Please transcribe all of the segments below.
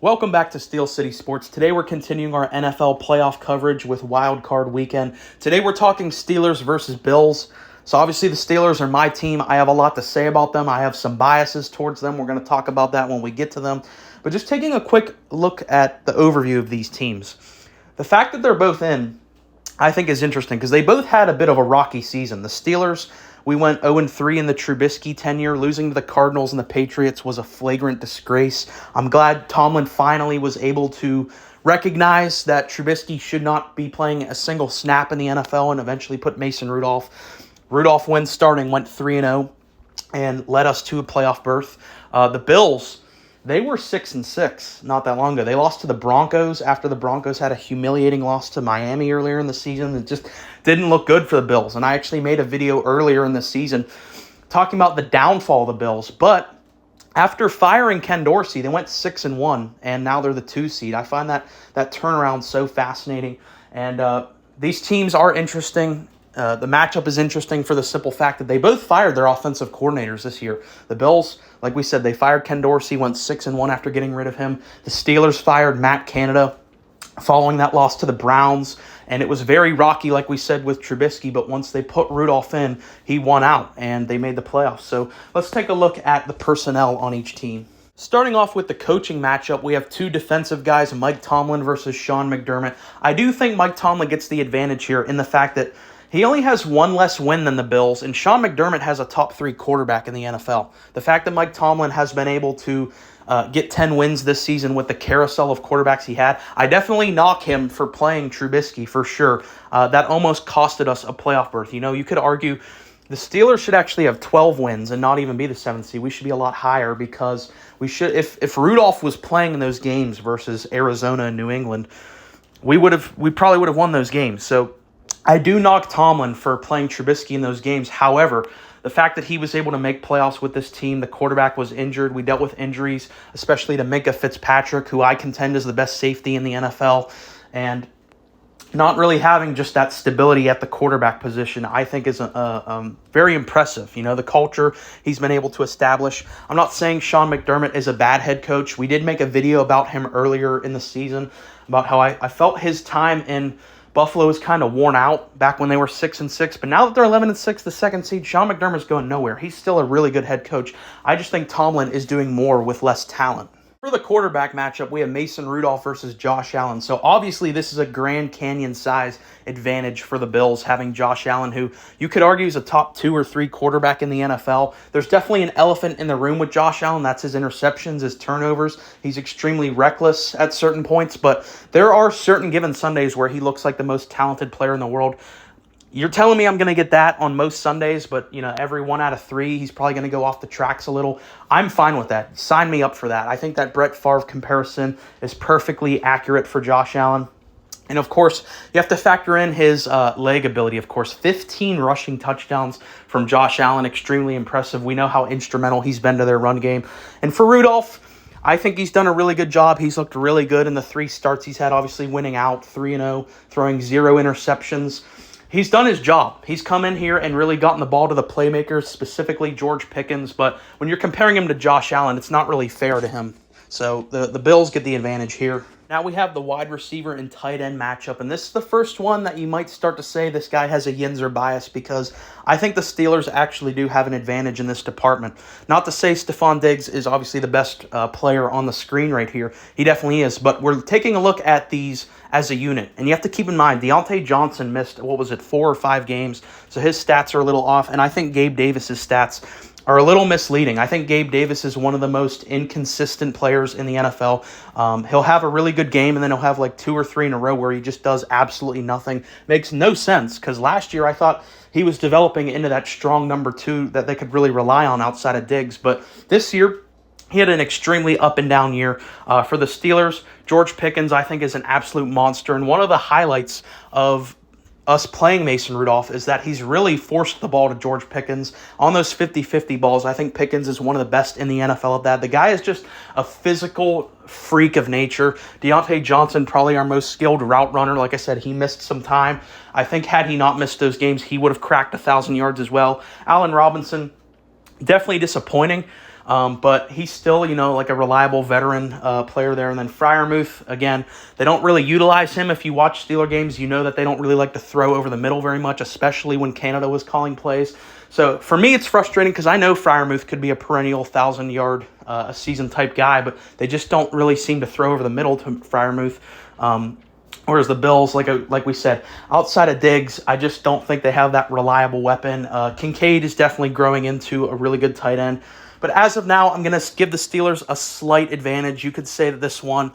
Welcome back to Steel City Sports. Today we're continuing our NFL playoff coverage with Wildcard weekend. Today we're talking Steelers versus Bills. So obviously the Steelers are my team. I have a lot to say about them. I have some biases towards them. We're going to talk about that when we get to them. But just taking a quick look at the overview of these teams. The fact that they're both in, I think, is interesting because they both had a bit of a rocky season. The Steelers, we went 0-3 in the Trubisky tenure. Losing to the Cardinals and the Patriots was a flagrant disgrace. I'm glad Tomlin finally was able to recognize that Trubisky should not be playing a single snap in the NFL and eventually put Mason Rudolph. Rudolph, when starting, went 3-0 and led us to a playoff berth. The Bills, they were 6-6 not that long ago. They lost to the Broncos after the Broncos had a humiliating loss to Miami earlier in the season. It just didn't look good for the Bills. And I actually made a video earlier in the season talking about the downfall of the Bills. But after firing Ken Dorsey, they went 6-1, and now they're the 2 seed. I find that turnaround so fascinating. And these teams are interesting. The matchup is interesting for the simple fact that they both fired their offensive coordinators this year. The Bills, like we said, they fired Ken Dorsey, went 6-1 after getting rid of him. The Steelers fired Matt Canada following that loss to the Browns. And it was very rocky, like we said, with Trubisky. But once they put Rudolph in, he won out, and they made the playoffs. So let's take a look at the personnel on each team. Starting off with the coaching matchup, we have two defensive guys, Mike Tomlin versus Sean McDermott. I do think Mike Tomlin gets the advantage here in the fact that he only has one less win than the Bills, and Sean McDermott has a top 3 quarterback in the NFL. The fact that Mike Tomlin has been able to get 10 wins this season with the carousel of quarterbacks he had, I definitely knock him for playing Trubisky for sure. That almost costed us a playoff berth. You know, you could argue the Steelers should actually have 12 wins and not even be the 7th seed. We should be a lot higher because we should. If Rudolph was playing in those games versus Arizona and New England, we probably would have won those games. So I do knock Tomlin for playing Trubisky in those games. However, the fact that he was able to make playoffs with this team, the quarterback was injured. We dealt with injuries, especially to Minkah Fitzpatrick, who I contend is the best safety in the NFL. And not really having just that stability at the quarterback position, I think is very impressive. You know, the culture he's been able to establish. I'm not saying Sean McDermott is a bad head coach. We did make a video about him earlier in the season about how I felt his time in Buffalo is kind of worn out back when they were 6-6, but now that they're 11-6, the 2nd seed, Sean McDermott's going nowhere. He's still a really good head coach. I just think Tomlin is doing more with less talent. For the quarterback matchup, we have Mason Rudolph versus Josh Allen. So obviously this is a Grand Canyon size advantage for the Bills, having Josh Allen, who you could argue is a top 2 or 3 quarterback in the NFL. There's definitely an elephant in the room with Josh Allen. That's his interceptions, his turnovers. He's extremely reckless at certain points, but there are certain given Sundays where he looks like the most talented player in the world. You're telling me I'm going to get that on most Sundays, but, you know, every 1 out of 3, he's probably going to go off the tracks a little. I'm fine with that. Sign me up for that. I think that Brett Favre comparison is perfectly accurate for Josh Allen. And, of course, you have to factor in his leg ability, of course. 15 rushing touchdowns from Josh Allen, extremely impressive. We know how instrumental he's been to their run game. And for Rudolph, I think he's done a really good job. He's looked really good in the 3 starts he's had, obviously winning out 3-0, throwing 0 interceptions. He's done his job. He's come in here and really gotten the ball to the playmakers, specifically George Pickens. But when you're comparing him to Josh Allen, it's not really fair to him. So the Bills get the advantage here. Now we have the wide receiver and tight end matchup, and this is the first one that you might start to say this guy has a Yinzer bias because I think the Steelers actually do have an advantage in this department. Not to say Stephon Diggs is obviously the best player on the screen right here. He definitely is, but we're taking a look at these as a unit, and you have to keep in mind, Deontay Johnson missed, 4 or 5 games, so his stats are a little off, and I think Gabe Davis's stats are a little misleading. I think Gabe Davis is one of the most inconsistent players in the NFL. He'll have a really good game, and then he'll have like 2 or 3 in a row where he just does absolutely nothing. Makes no sense, because last year I thought he was developing into that strong number 2 that they could really rely on outside of Diggs. But this year, he had an extremely up and down year. For the Steelers, George Pickens, I think, is an absolute monster. And one of the highlights of us playing Mason Rudolph is that he's really forced the ball to George Pickens on those 50-50 balls. I think Pickens is one of the best in the NFL at that. The guy is just a physical freak of nature. Deontay Johnson, probably our most skilled route runner. Like I said, he missed some time. I think had he not missed those games, he would have cracked 1,000 yards as well. Allen Robinson, definitely disappointing. But he's still, like a reliable veteran player there. And then Freiermuth, again, they don't really utilize him. If you watch Steeler games, you know that they don't really like to throw over the middle very much, especially when Canada was calling plays. So for me, it's frustrating because I know Freiermuth could be a perennial 1,000-yard a season type guy, but they just don't really seem to throw over the middle to Freiermuth. Whereas the Bills, like we said, outside of Diggs, I just don't think they have that reliable weapon. Kincaid is definitely growing into a really good tight end. But as of now, I'm going to give the Steelers a slight advantage. You could say that this one,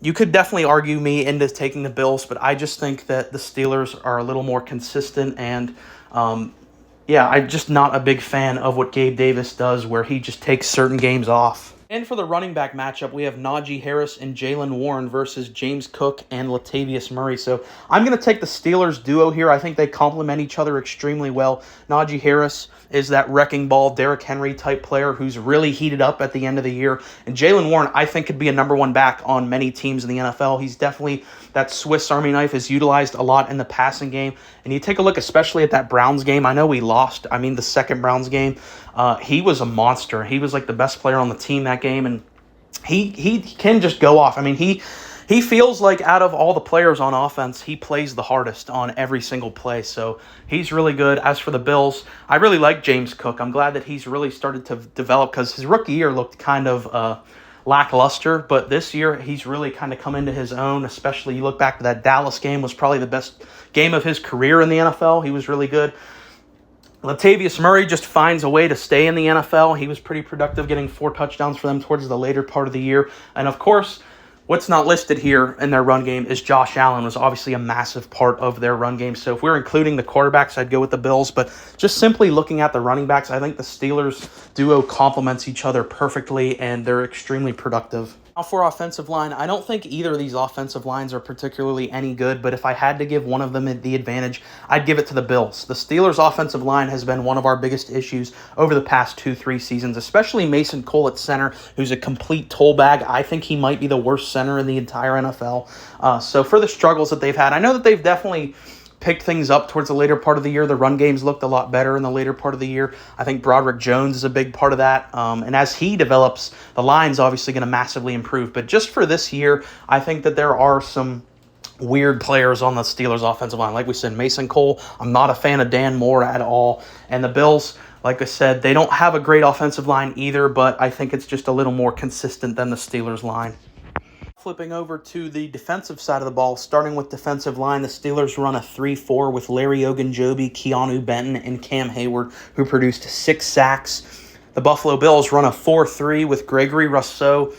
you could definitely argue me into taking the Bills, but I just think that the Steelers are a little more consistent. And, I'm just not a big fan of what Gabe Davis does, where he just takes certain games off. And for the running back matchup, we have Najee Harris and Jaylen Warren versus James Cook and Latavius Murray. So I'm going to take the Steelers duo here. I think they complement each other extremely well. Najee Harris is that wrecking ball, Derrick Henry type player who's really heated up at the end of the year. And Jaylen Warren, I think, could be a number one back on many teams in the NFL. He's definitely that Swiss Army knife, is utilized a lot in the passing game. And you take a look especially at that Browns game. I know we lost, the second Browns game. He was a monster. He was like the best player on the team that game, and he can just go off. He feels like out of all the players on offense, he plays the hardest on every single play. So he's really good. As for the Bills, I really like James Cook. I'm glad that he's really started to develop, because his rookie year looked kind of lackluster, but this year he's really kind of come into his own. Especially you look back to that Dallas game, was probably the best game of his career in the NFL. He was really good. Latavius Murray just finds a way to stay in the NFL. He was pretty productive, getting 4 touchdowns for them towards the later part of the year. And of course, what's not listed here in their run game is Josh Allen was obviously a massive part of their run game. So if we're including the quarterbacks, I'd go with the Bills. But just simply looking at the running backs, I think the Steelers duo complements each other perfectly, and they're extremely productive. Now for offensive line, I don't think either of these offensive lines are particularly any good, but if I had to give one of them the advantage, I'd give it to the Bills. The Steelers' offensive line has been one of our biggest issues over the past 2-3 seasons, especially Mason Cole at center, who's a complete toll bag. I think he might be the worst center in the entire NFL. So for the struggles that they've had, I know that they've definitely picked things up towards the later part of the year. The run games looked a lot better in the later part of the year. I think Broderick Jones is a big part of that. And as he develops, the line's obviously going to massively improve. But just for this year, I think that there are some weird players on the Steelers' offensive line. Like we said, Mason Cole, I'm not a fan of Dan Moore at all. And the Bills, like I said, they don't have a great offensive line either, but I think it's just a little more consistent than the Steelers' line. Flipping over to the defensive side of the ball, starting with defensive line, the Steelers run a 3-4 with Larry Ogunjobi, Keanu Benton, and Cam Hayward, who produced 6 sacks. The Buffalo Bills run a 4-3 with Gregory Rousseau,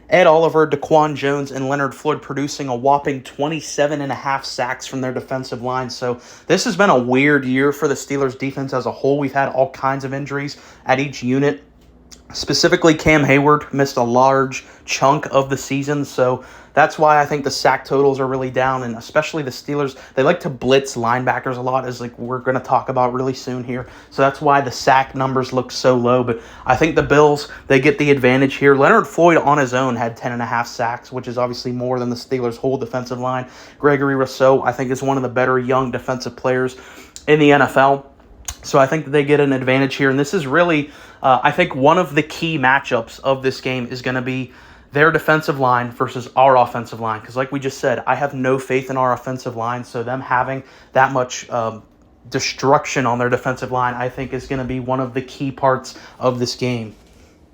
Ed Oliver, Daquan Jones, and Leonard Floyd, producing a whopping 27.5 sacks from their defensive line. So this has been a weird year for the Steelers defense as a whole. We've had all kinds of injuries at each unit. Specifically, Cam Hayward missed a large chunk of the season, so that's why I think the sack totals are really down, and especially the Steelers, they like to blitz linebackers a lot, as like we're going to talk about really soon here. So that's why the sack numbers look so low, but I think the Bills, they get the advantage here. Leonard Floyd on his own had 10.5 sacks, which is obviously more than the Steelers' whole defensive line. Gregory Rousseau, I think, is one of the better young defensive players in the NFL. So I think that they get an advantage here, and this is really, I think, one of the key matchups of this game is going to be their defensive line versus our offensive line. Because like we just said, I have no faith in our offensive line, so them having that much destruction on their defensive line, I think, is going to be one of the key parts of this game.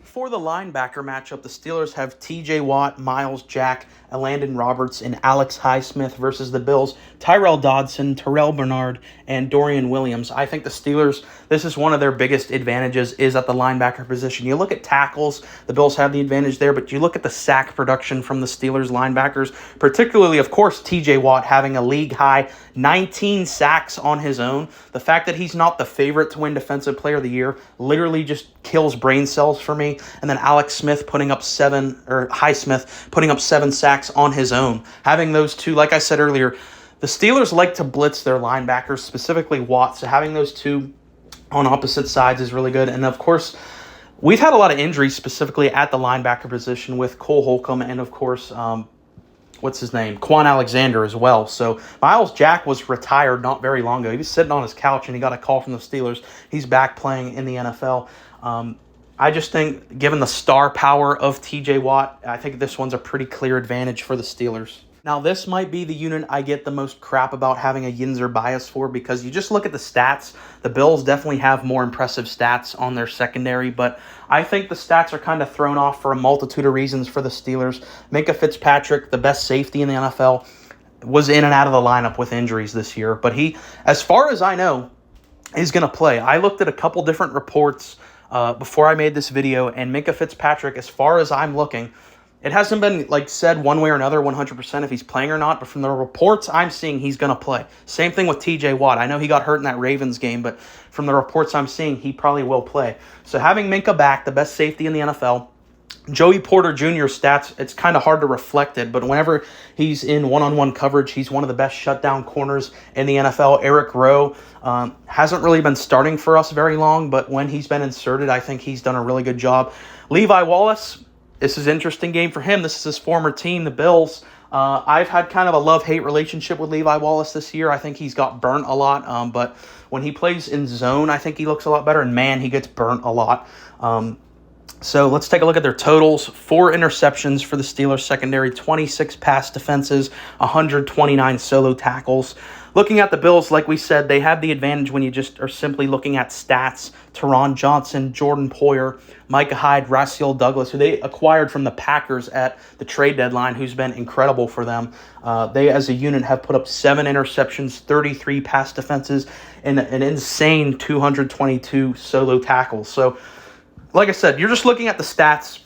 For the linebacker matchup, the Steelers have T.J. Watt, Miles Jack, Landon Roberts, and Alex Highsmith versus the Bills, Tyrell Dodson, Terrell Bernard, and Dorian Williams. I think the Steelers, this is one of their biggest advantages, is at the linebacker position. You look at tackles, the Bills have the advantage there, but you look at the sack production from the Steelers linebackers, particularly, of course, T.J. Watt having a league-high 19 sacks on his own. The fact that he's not the favorite to win Defensive Player of the Year literally just kills brain cells for me. And then Highsmith putting up 7 sacks on his own. Having those two, like I said earlier, the Steelers like to blitz their linebackers, specifically Watt. So having those two on opposite sides is really good. And of course, we've had a lot of injuries specifically at the linebacker position with Cole Holcomb and of course, Quan Alexander as well. So Miles Jack was retired not very long ago. He was sitting on his couch and he got a call from the Steelers. He's back playing in the NFL. I just think, given the star power of TJ Watt, I think this one's a pretty clear advantage for the Steelers. Now, this might be the unit I get the most crap about having a Yinzer bias for, because you just look at the stats. The Bills definitely have more impressive stats on their secondary, but I think the stats are kind of thrown off for a multitude of reasons for the Steelers. Minkah Fitzpatrick, the best safety in the NFL, was in and out of the lineup with injuries this year, but he, as far as I know, is going to play. I looked at a couple different reports before I made this video, and Minkah Fitzpatrick, as far as I'm looking, it hasn't been said one way or another 100% if he's playing or not, but from the reports I'm seeing, he's going to play. Same thing with TJ Watt. I know he got hurt in that Ravens game, but from the reports I'm seeing, he probably will play. So having Minkah back, the best safety in the NFL, Joey Porter Jr.'s stats, it's kind of hard to reflect it, but whenever he's in one-on-one coverage, he's one of the best shutdown corners in the NFL. Eric Rowe hasn't really been starting for us very long, but when he's been inserted, I think he's done a really good job. Levi Wallace, this is an interesting game for him. This is his former team, the Bills. I've had kind of a love-hate relationship with Levi Wallace this year. I think he's got burnt a lot, but when he plays in zone, I think he looks a lot better, and man, he gets burnt a lot. So let's take a look at their totals. 4 interceptions for the Steelers secondary, 26 pass defenses, 129 solo tackles. Looking at the Bills, like we said, they have the advantage when you just are simply looking at stats. Teron Johnson, Jordan Poyer, Micah Hyde, Rasul Douglas, who they acquired from the Packers at the trade deadline, who's been incredible for them. They, as a unit, have put up 7 interceptions, 33 pass defenses, and an insane 222 solo tackles. So, like I said, you're just looking at the stats.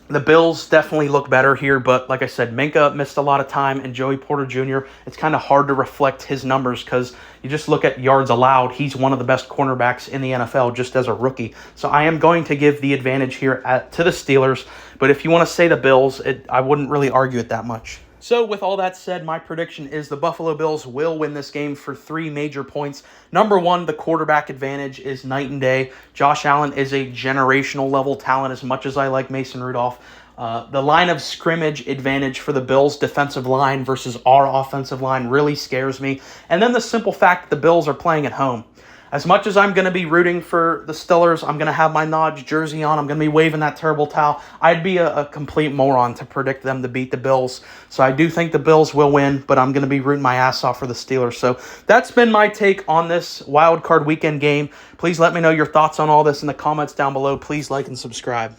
The Bills definitely look better here, but like I said, Minkah missed a lot of time, and Joey Porter Jr., it's kind of hard to reflect his numbers because you just look at yards allowed. He's one of the best cornerbacks in the NFL just as a rookie. So I am going to give the advantage here to the Steelers, but if you want to say the Bills, I wouldn't really argue it that much. So with all that said, my prediction is the Buffalo Bills will win this game for 3 major points. Number 1, the quarterback advantage is night and day. Josh Allen is a generational level talent as much as I like Mason Rudolph. The line of scrimmage advantage for the Bills' defensive line versus our offensive line really scares me. And then the simple fact that the Bills are playing at home. As much as I'm going to be rooting for the Steelers, I'm going to have my Nodge jersey on, I'm going to be waving that terrible towel, I'd be a complete moron to predict them to beat the Bills. So I do think the Bills will win, but I'm going to be rooting my ass off for the Steelers. So that's been my take on this Wild Card weekend game. Please let me know your thoughts on all this in the comments down below. Please like and subscribe.